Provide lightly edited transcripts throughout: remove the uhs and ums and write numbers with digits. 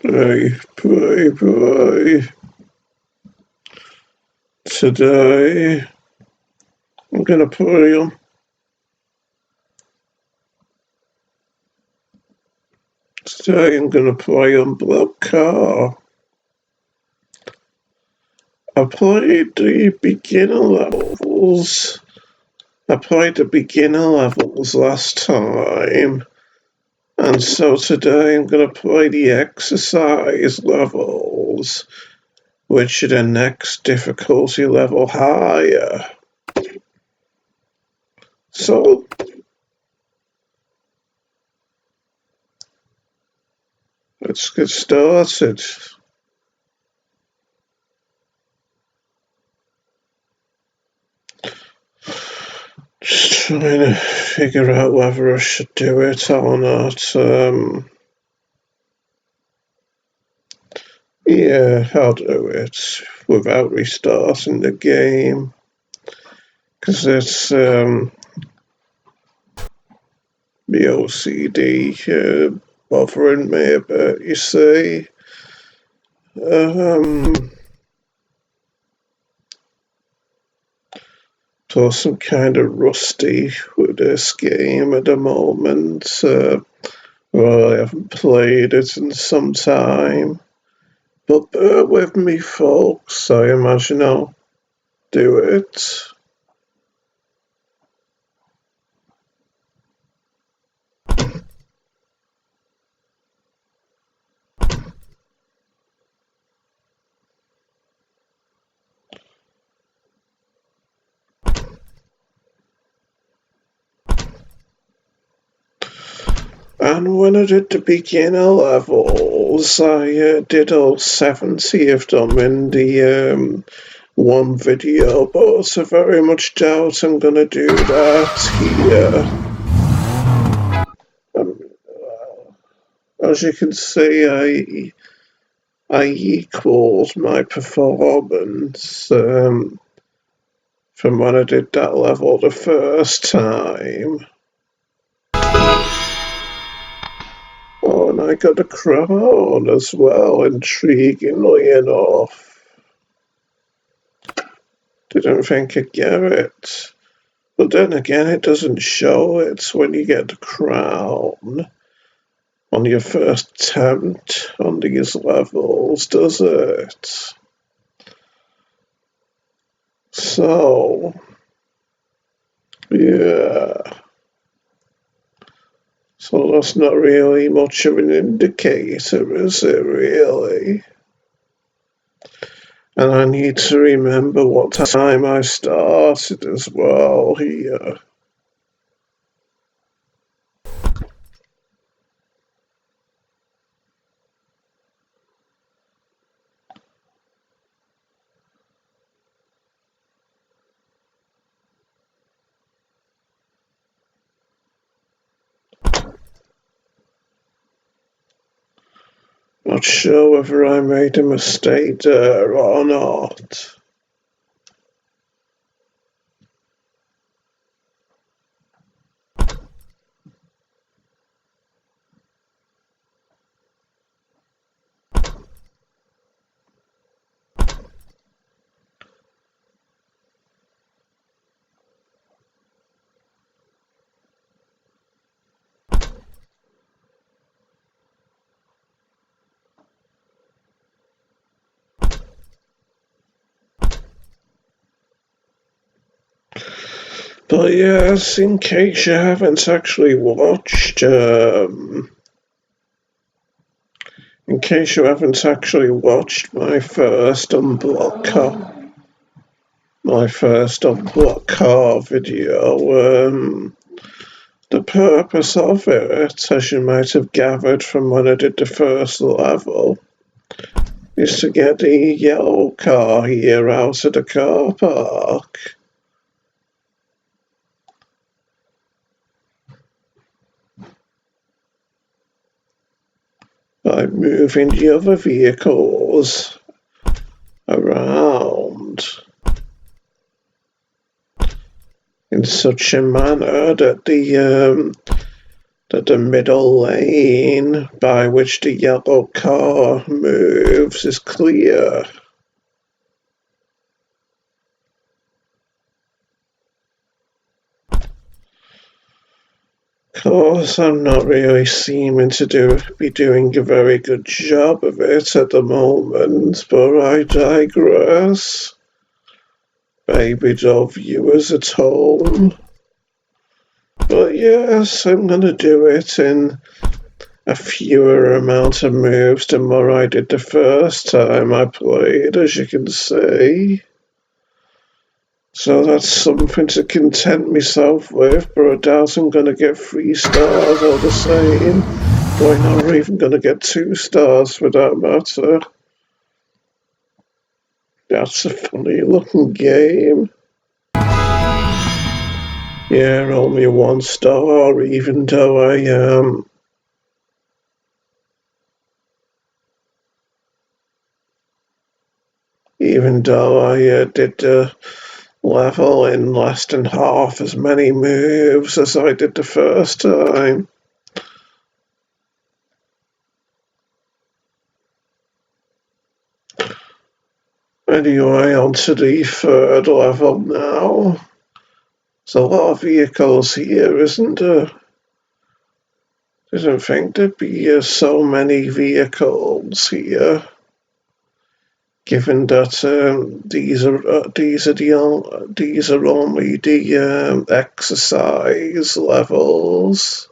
Boy. Today, I'm gonna play on. Today, I'm gonna play Unblock car. I played the beginner levels. Last time. And so today I'm going to play the exercise levels, which are the next difficulty level higher. So, let's get started. Just trying to figure out whether I should do it or not. Yeah, I'll do it without restarting the game. Because it's the OCD bothering me a bit, you see. Plus I'm kind of rusty with this game at the moment. Well, I haven't played it in some time. But bear with me, folks. I imagine I'll do it. And when I did the beginner levels, I did all 70 of them in the one video, but I very much doubt I'm going to do that here. As you can see, I equaled my performance from when I did that level the first time. Oh, and I got a crown as well, intriguingly enough. Didn't think I'd get it. But then again, it doesn't show it when you get the crown on your first attempt on these levels, does it? So, yeah. So that's not really much of an indicator, is it really? And I need to remember what time I started as well here. Not sure whether I made a mistake there or not. But yes, in case you haven't actually watched, my first Unblock car video, the purpose of it, as you might have gathered from when I did the first level, is to get the yellow car here out of the car park. By moving the other vehicles around in such a manner that the that the middle lane by which the yellow car moves is clear. Of course, I'm not really seeming to be doing a very good job of it at the moment, but I digress. Maybe the viewers at home. But yes, I'm gonna do it in a fewer amount of moves than what I did the first time I played, as you can see. So that's something to content myself with, but I doubt I'm gonna get 3 stars all the same. Probably not even gonna get 2 stars for that matter. That's a funny looking game. Yeah, only 1 star, even though I did the level in less than half as many moves as I did the first time. Anyway, on to the 3rd level now. There's a lot of vehicles here, isn't there? Didn't think there'd be so many vehicles here. Given that these are only the exercise levels.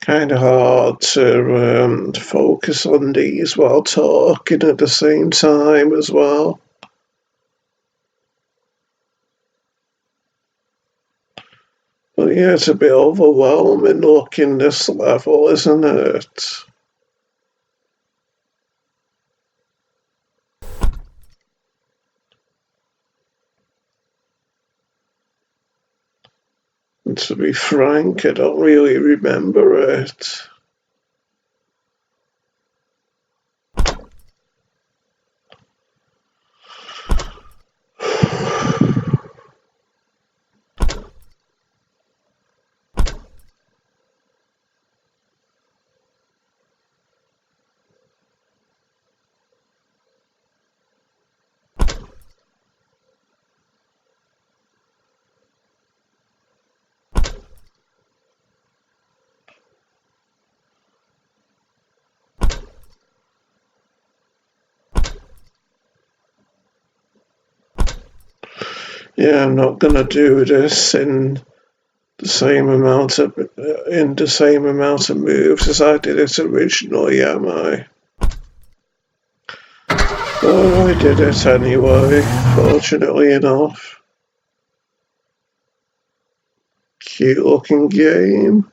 Kind of hard to focus on these while talking at the same time as well. But yeah, it's a bit overwhelming looking this level, isn't it? And to be frank, I don't really remember it. Yeah, I'm not gonna do this in the same amount of moves as I did it originally, am I? But I did it anyway, fortunately enough. Cute looking game.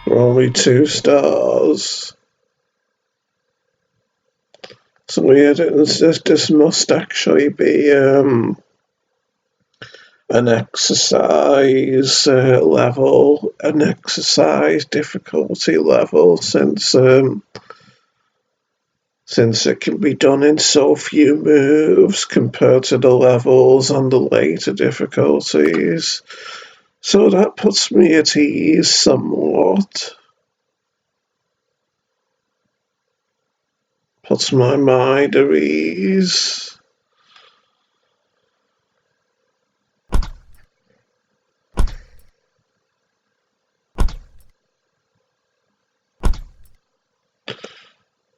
For only 2 stars. So yeah, this must actually be an exercise level, an exercise difficulty level, since it can be done in so few moves compared to the levels on the later difficulties. So that puts me at ease somewhat. Puts my mind at ease.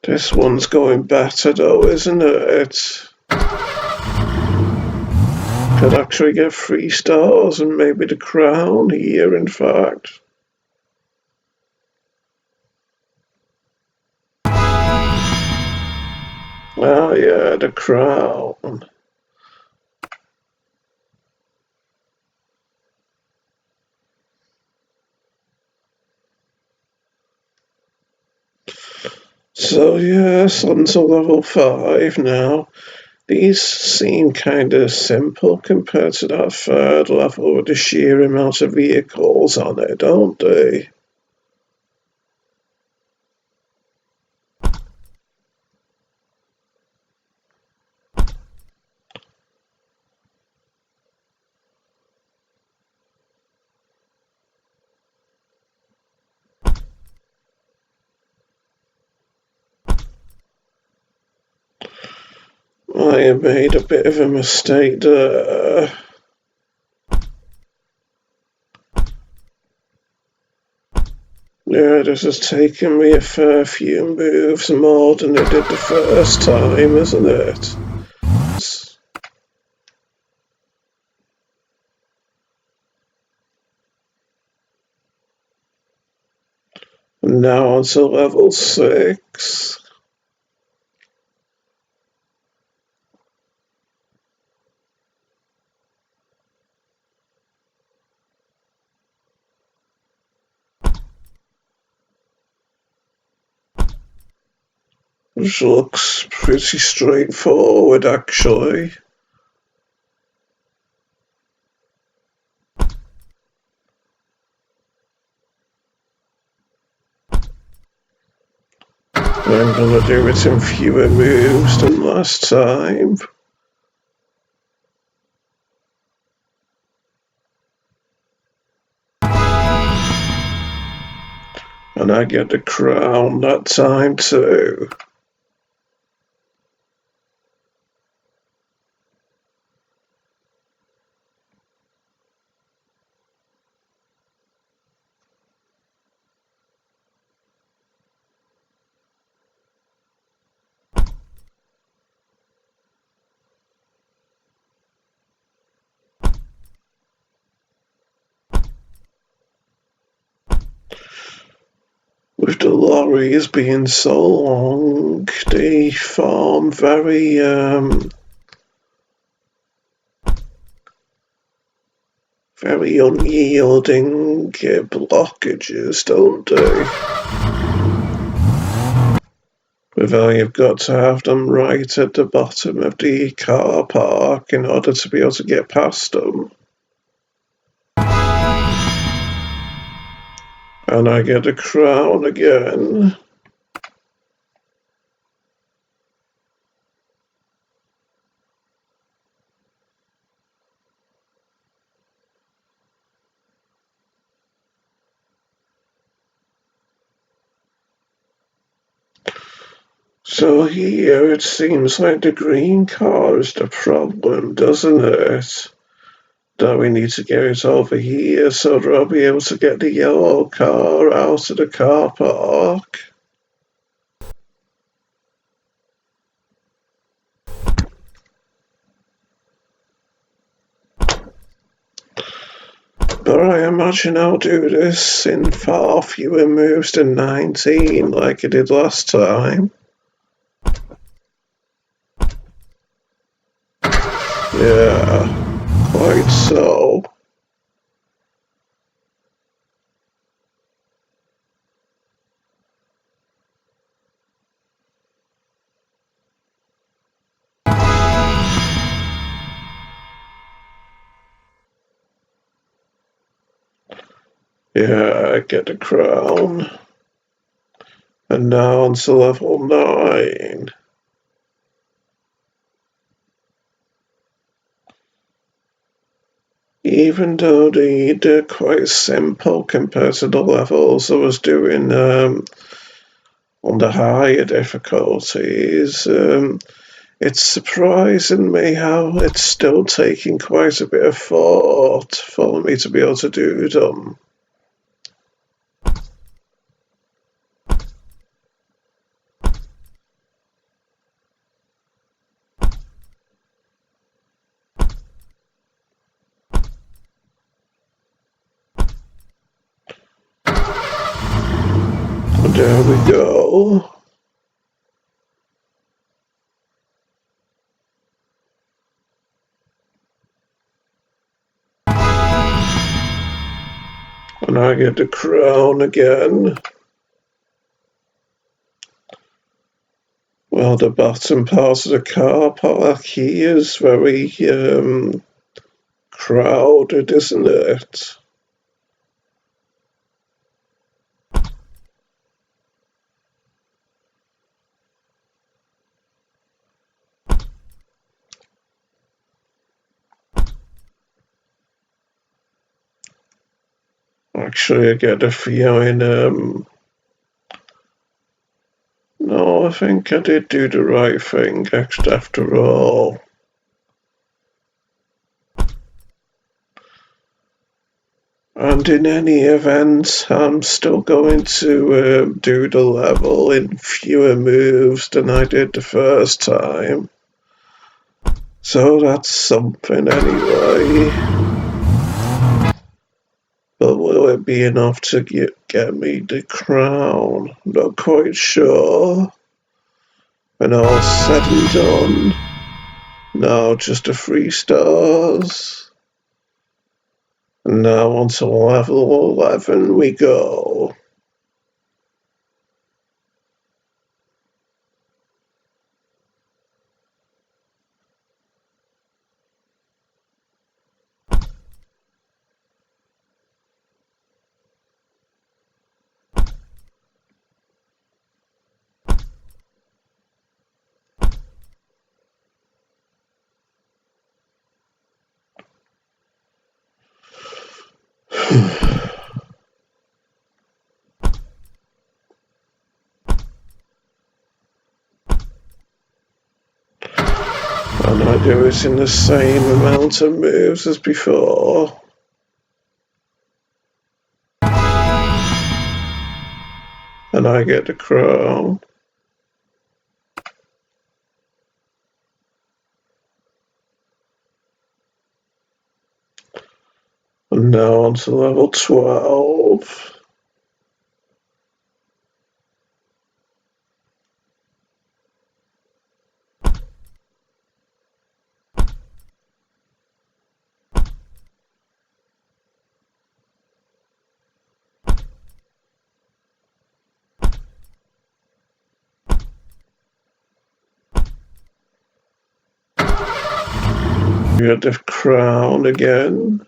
This one's going better though, isn't it? Could actually get 3 stars and maybe the crown here, in fact. Oh yeah, the crown. So yes, on to level 5 now. These seem kind of simple compared to that 3rd level with the sheer amount of vehicles on it, don't they? I made a bit of a mistake there. Yeah, this has taken me a fair few moves more than it did the first time, isn't it? And now on to level 6. Which looks pretty straightforward, actually. I'm gonna do it in fewer moves than last time. And I get the crown that time too. With the lorries being so long, they form very unyielding blockages, don't they? Whether you've got to have them right at the bottom of the car park in order to be able to get past them. And I get a crown again. So here it seems like the green car is the problem, doesn't it? That we need to get it over here so that I'll be able to get the yellow car out of the car park. But I imagine I'll do this in far fewer moves than 19 like I did last time. Yeah, quite so. Yeah, I get the crown. And now on to level 9. Even though they're quite simple compared to the levels I was doing on the higher difficulties, it's surprising me how it's still taking quite a bit of thought for me to be able to do them. And there we go. And I get the crown again. Well, the bottom part of the car park here is very crowded, isn't it? Actually, I get a feeling, no, I think I did do the right thing after all. And in any event, I'm still going to do the level in fewer moves than I did the first time. So that's something anyway. But will it be enough to get me the crown? Not quite sure. When all's said and done, now just a 3 stars. And now on to level 11 we go. And I do it in the same amount of moves as before. And I get the crown. And now on to level 12. We get the crown again.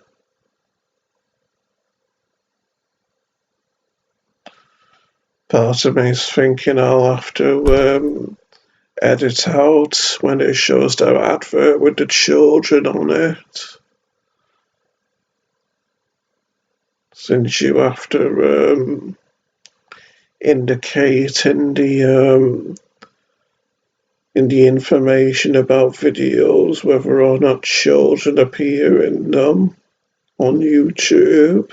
Part of me is thinking I'll have to edit out when it shows their advert with the children on it. Since you have to indicate in the information about videos whether or not children appear in them on YouTube.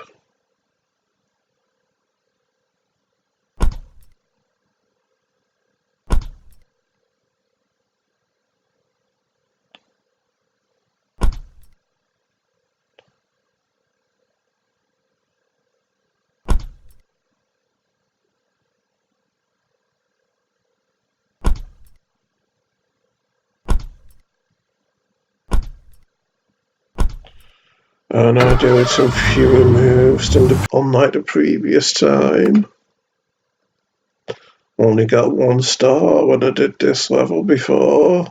And I do it in fewer moves than unlike the previous time. Only got 1 star when I did this level before,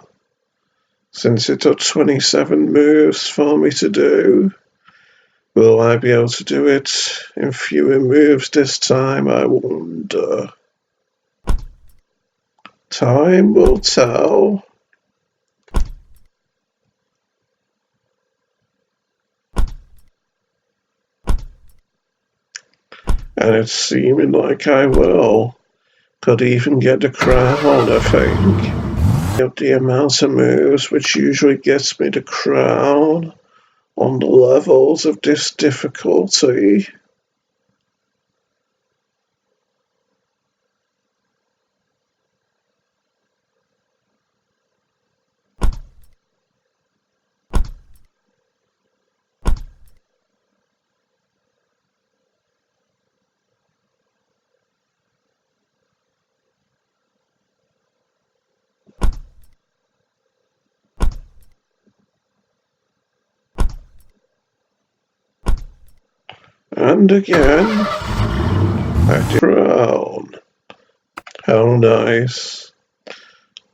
since it took 27 moves for me to do. Will I be able to do it in fewer moves this time, I wonder? Time will tell. And it's seeming like I will. Could even get the crown, I think. Of the amount of moves which usually gets me the crown on the levels of this difficulty. And again, I did crown. How nice.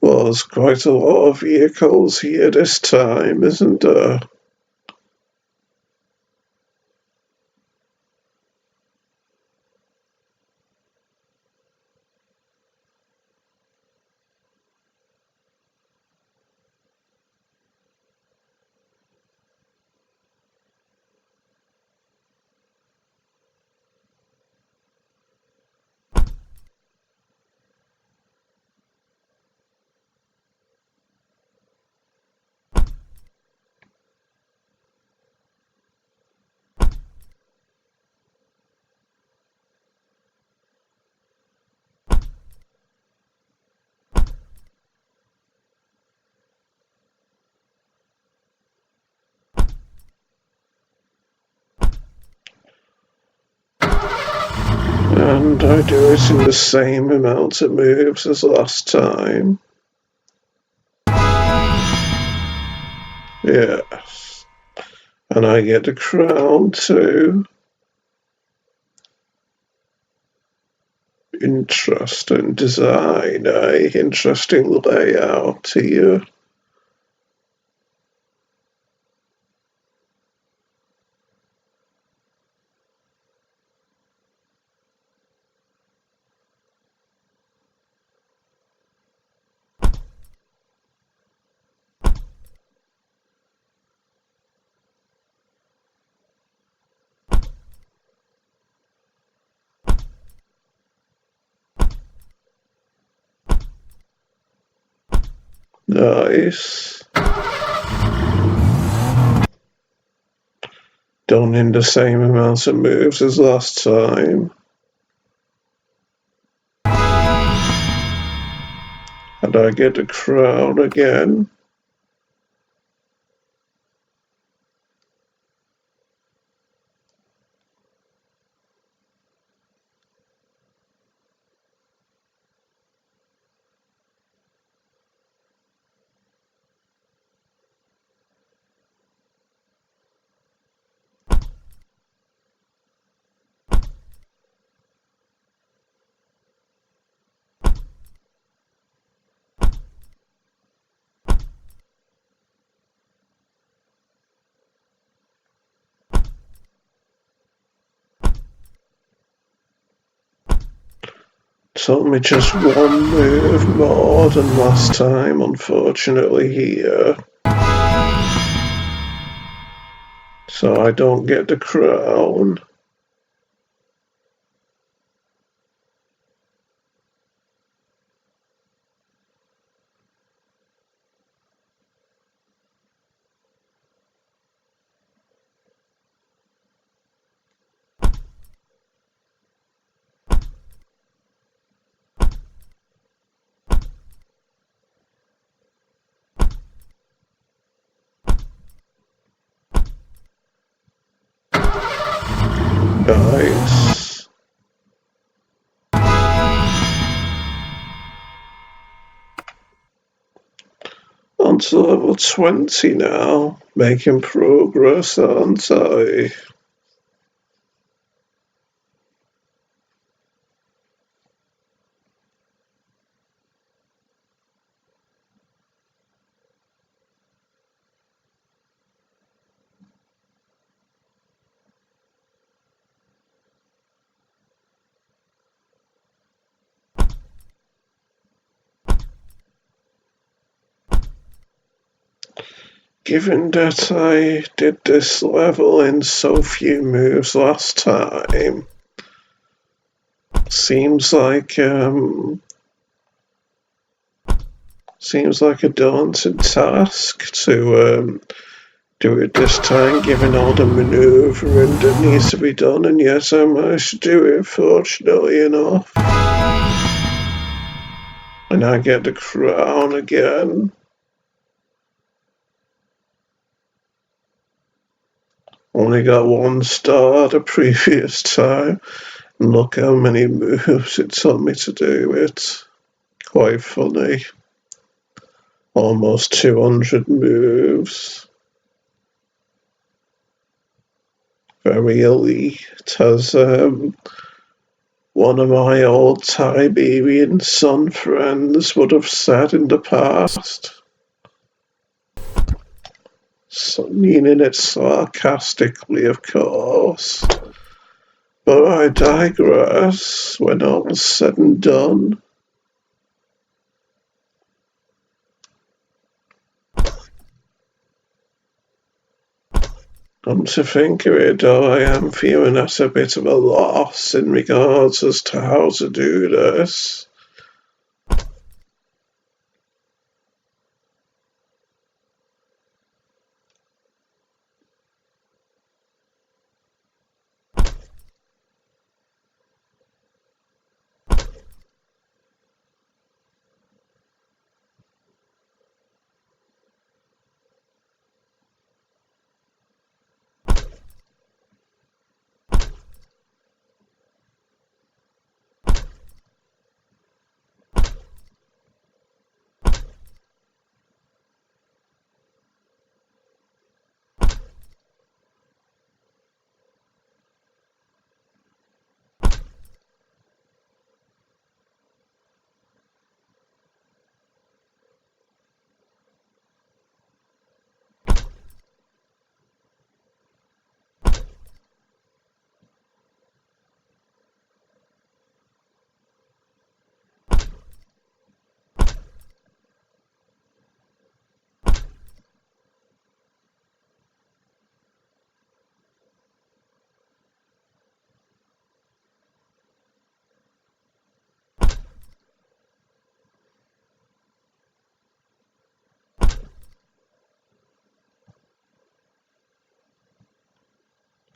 Well, there's quite a lot of vehicles here this time, isn't there? And I do it in the same amount of moves as last time. Yes. And I get the crown too. Interesting design, eh? Interesting layout here. Nice. Done in the same amount of moves as last time. And I get the crown again. It's only just one move more than last time, unfortunately, here. So I don't get the crown. Nice. On to level 20 now. Making progress, aren't I? Given that I did this level in so few moves last time, seems like a daunting task to do it this time, given all the manoeuvring that needs to be done, and yet I managed to do it, fortunately enough. And I get the crown again. Only got one star the previous time. And look how many moves it took me to do it. Quite funny. Almost 200 moves. Very elite, as one of my old Tiberian son friends would have said in the past. So, meaning it sarcastically, of course. But I digress. When all's said and done, come to think of it, though, I am feeling at a bit of a loss in regards as to how to do this.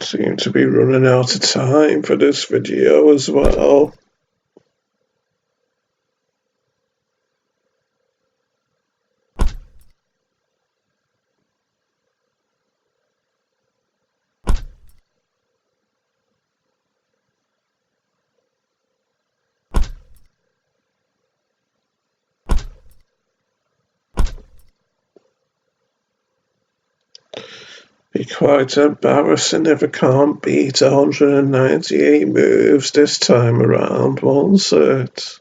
Seem to be running out of time for this video as well. Be quite embarrassing if I can't beat 198 moves this time around, won't it?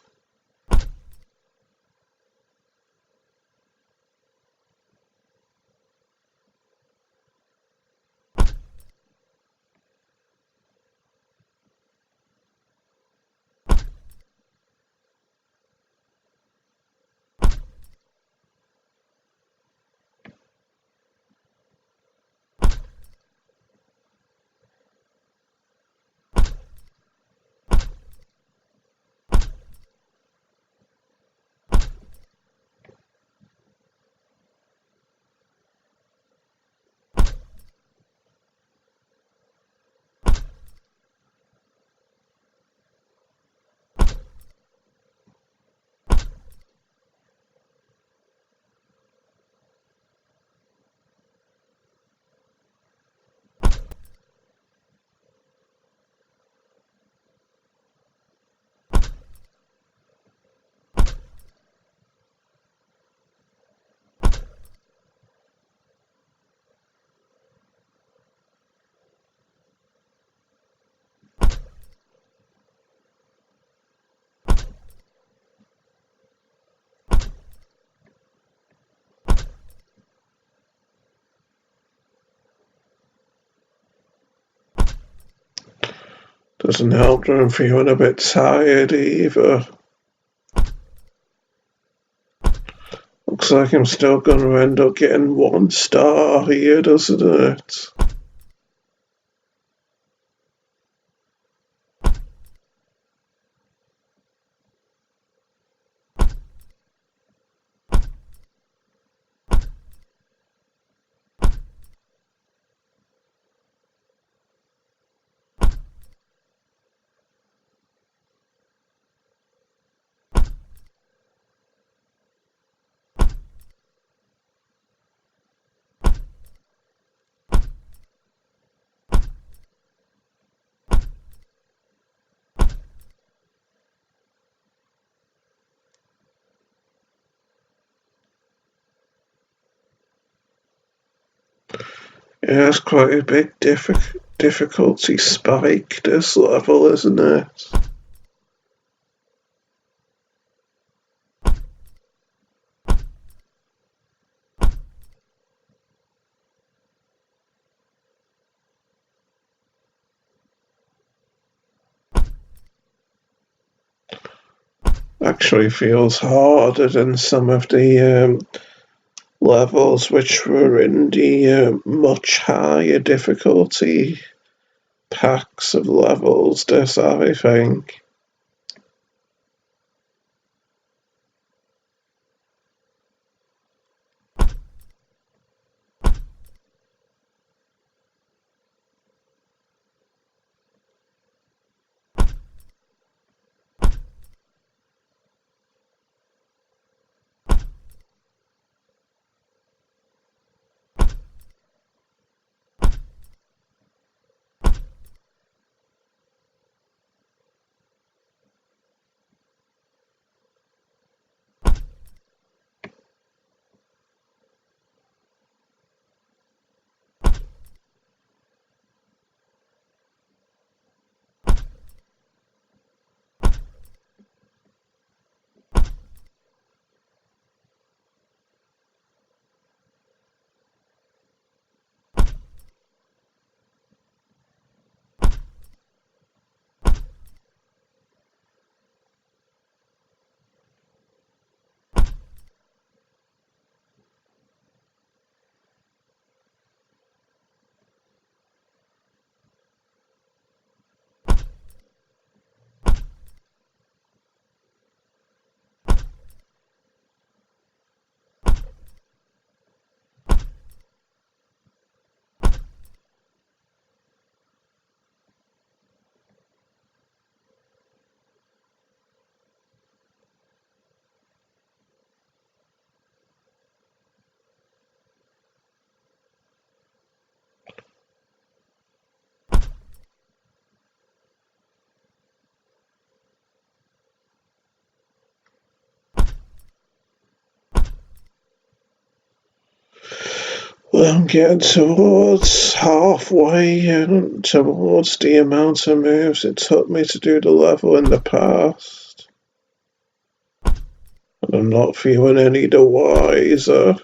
Doesn't help that I'm feeling a bit tired either. Looks like I'm still going to end up getting 1 star here, doesn't it? Yeah, it's quite a big difficulty spike, this level, isn't it? Actually feels harder than some of the levels which were in the much higher difficulty packs of levels, this I think. Well, I'm getting towards halfway and towards the amount of moves it took me to do the level in the past. And I'm not feeling any the wiser.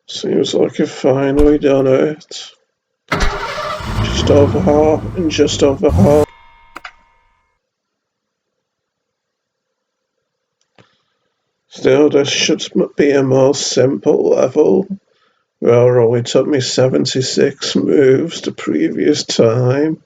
Seems like I've finally done it. Just over half, and just over half. Still, this should be a more simple level. Well, it only took me 76 moves the previous time.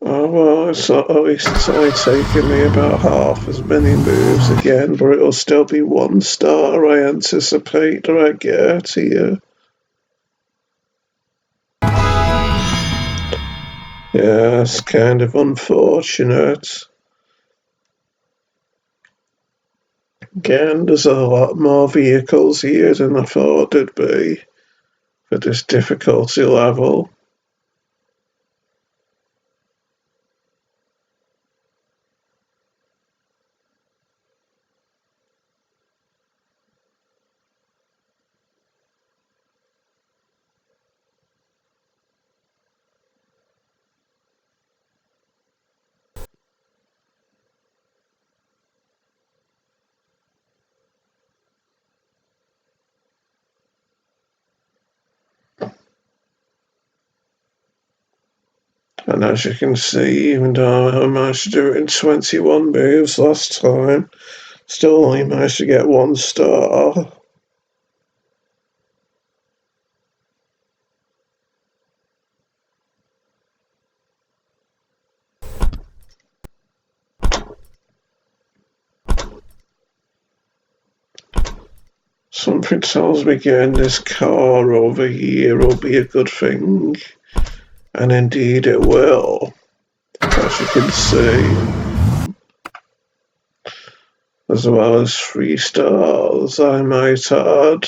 Oh well, at least it's only taken me about half as many moves again, but it'll still be one star I anticipate that I get here. Yeah, it's kind of unfortunate. Again, there's a lot more vehicles here than I thought there'd be for this difficulty level. And as you can see, even though I managed to do it in 21 moves last time, still only managed to get one star. Something tells me getting this car over here will be a good thing. And indeed it will, as you can see. As well as 3 stars, I might add.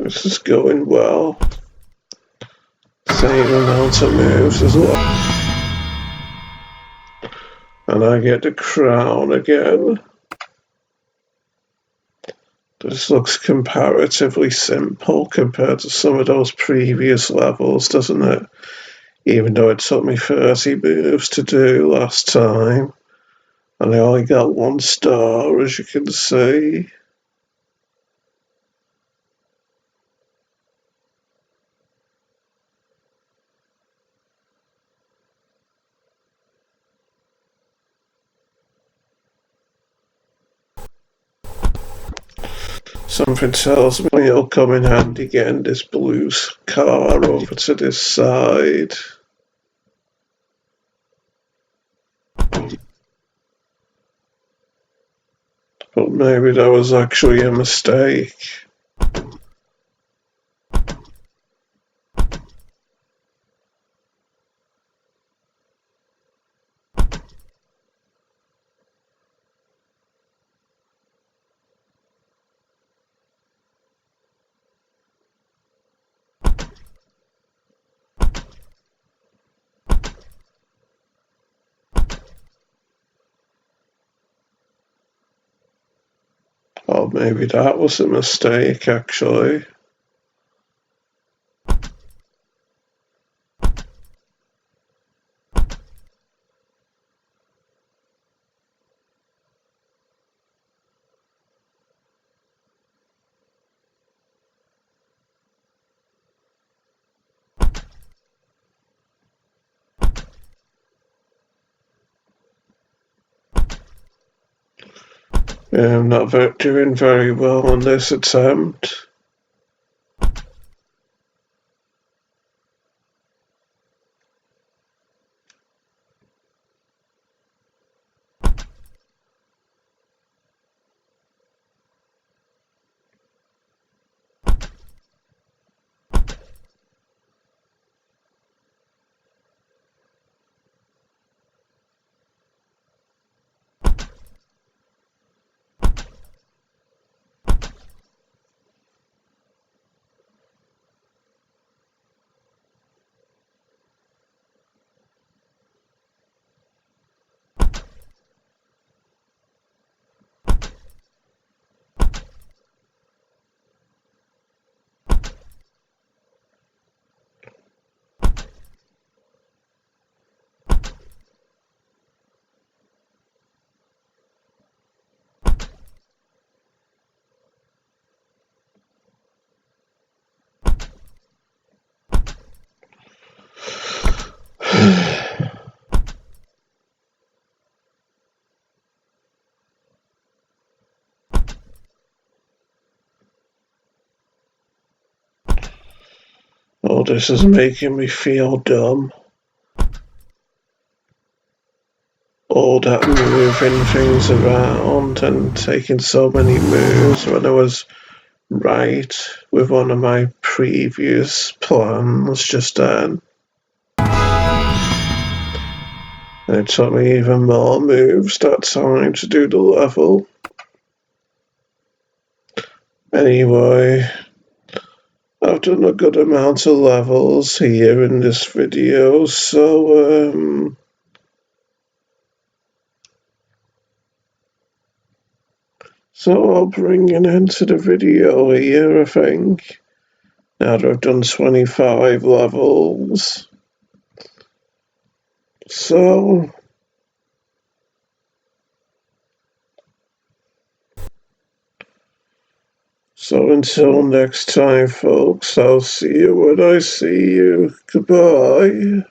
This is going well. Same amount of moves as well. And I get the crown again. This looks comparatively simple compared to some of those previous levels, doesn't it? Even though it took me 30 moves to do last time. And I only got 1 star, as you can see. Something tells me it'll come in handy getting this blue car over to this side. But maybe that was actually a mistake. Or maybe that was a mistake, actually. I'm not doing very well on this attempt. Oh, this is making me feel dumb. All that moving things around and taking so many moves when I was right with one of my previous plans just then. And it took me even more moves that time to do the level. Anyway, I've done a good amount of levels here in this video, so I'll bring an end to the video here, I think. Now that I've done 25 levels. So, So until next time, folks, I'll see you when I see you. Goodbye.